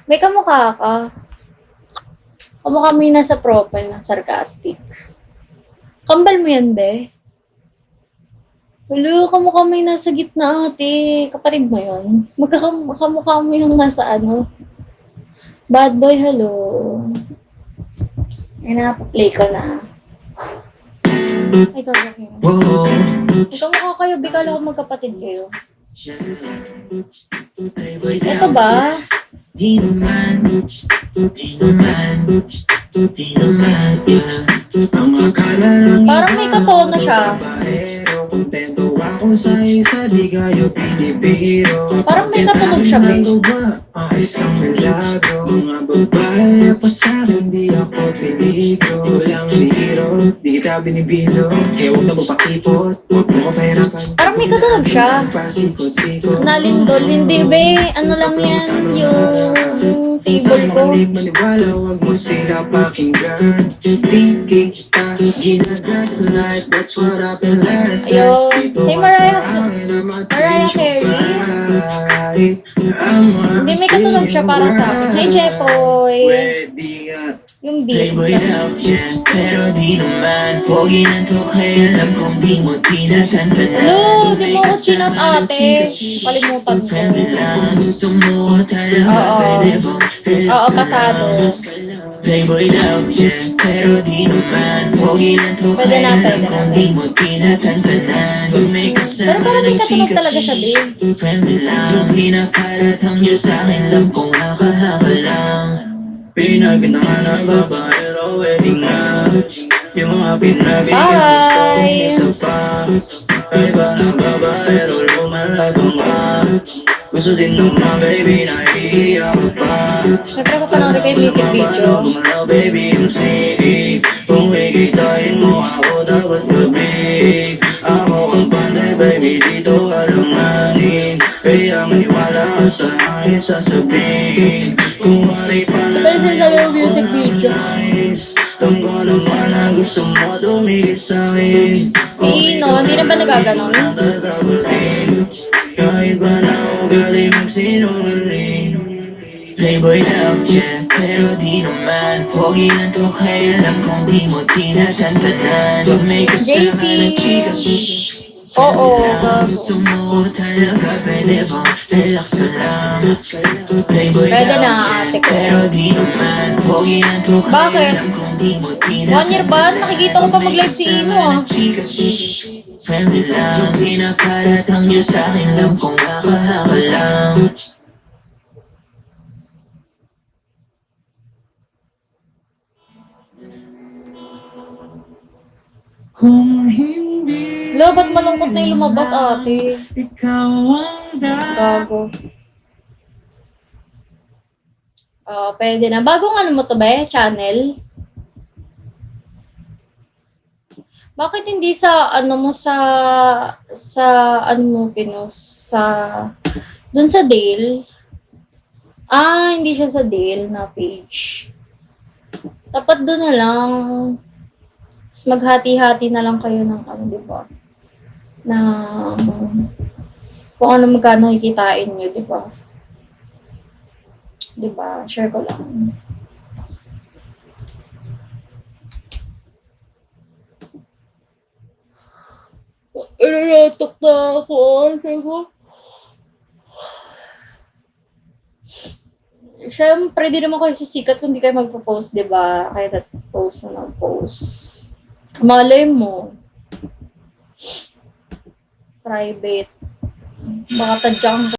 May kamukha ka. Kamukha mo yung nasa profile ng sarcastic. Kambal mo yan, be? Hello, kamukha mo yung nasa gitna, ate. Kapatid mo yun. Kamukha mo yung nasa ano. Bad boy, hello. Ay, napaplay ko na. Ay, kagaki. Kamukha kayo, bigala ko magkapatid kayo. Ito ba? Di naman, yeah. Ang akala lang parang may katono siya. Kontento ako sa isa, di kayo pinipiro. Parang may katunog siya, be. Isang milagro. Mga babae pa sa'kin, di ako peligro. Walang biro, di kita binibilo. Kaya huwag na magpakipot, huwag mo ko pahirapan. Parang may katunog siya. Pasikot-sikot. Nalindol, hindi, be. Ano lang yan, yung table ko. Maniwala, wag mo sila pakinggan. Di kita ginagaslight, that's what I've been last night. Ayun. Hey, Mariah Carey. Hindi, may katunog siya para sa akin. Hey, Jepoy. Yung beat. Playboy daw dyan, pero di naman pogi ng tukay, alam kong di mo tinatantanan. Hello, di mo ko chinat, ate. Kalimutan ko. Friendly lang, gusto mo talaga, pwede bang Oo, pasado. Playboy daw dyan, pero di naman pogi ng tukay, Pwede na, alam pwede kong na. di mo tinatantanan. Pag may Pero kasama parang may ng katunog chika, talaga siya, babe. friendly lang, yung pinakaratang niyo sa'kin, alam kong haka-haka lang. Pinaginahan na babae, wedding na. Yung mga pinag-ibig gusto kong isa pa. Ay ba ng babae, lumalago nga. Gusto din ng mga baby na iiyak ka pa. Siyempre, papanood ko yung music video. Gumalaw baby yung sneaky. Kung kikitain mo ako dapat gabi. Ako ang panday baby dito alanganin. Kaya maniwala ka sa akin sasabihin. Kung wari pa na Pero sinasabi yung music video. Tungkol naman na gusto mo tumigil sa'kin. Si Ino, hindi na ba nagaganon? Kahit ba na ugali magsinungaling. Playboy daw dyan, pero di naman pogi ng tukay, alam kong di mo tinatantanan. Pag may kasama ng chika, Oo, gusto mo talaga, pwede bang relax ka lang. Playboy pwede daw na, dyan, ate ko. pero di naman pogi ng tukay, Bakit? alam kong di mo 1 year ba? Nakikita ko pa mag-live si Ino, ah. Friendly lang, pinakaratang niyo sa'kin, alam kong haka-haka lang. Kung hindi Lo, ba't malungkot na yung lumabas, ate? ikaw ang Bago. Pwede na. Bagong ano mo to ba channel? Bakit hindi sa ano mo sa ano mo pinos sa dun sa Dale? Hindi siya sa Dale na page. Tapat doon na lang. Tapos maghati-hati na lang kayo ng ano, di ba? Na kung ano magkano kikitain nyo, di ba? Di ba? Share ko lang. Iraratok na ako. Share ko. Siyempre, di naman kayo sisikat kung di kayo magpo-post, di ba? Kaya post na ng post. Malay mo. Private. Baka tadyang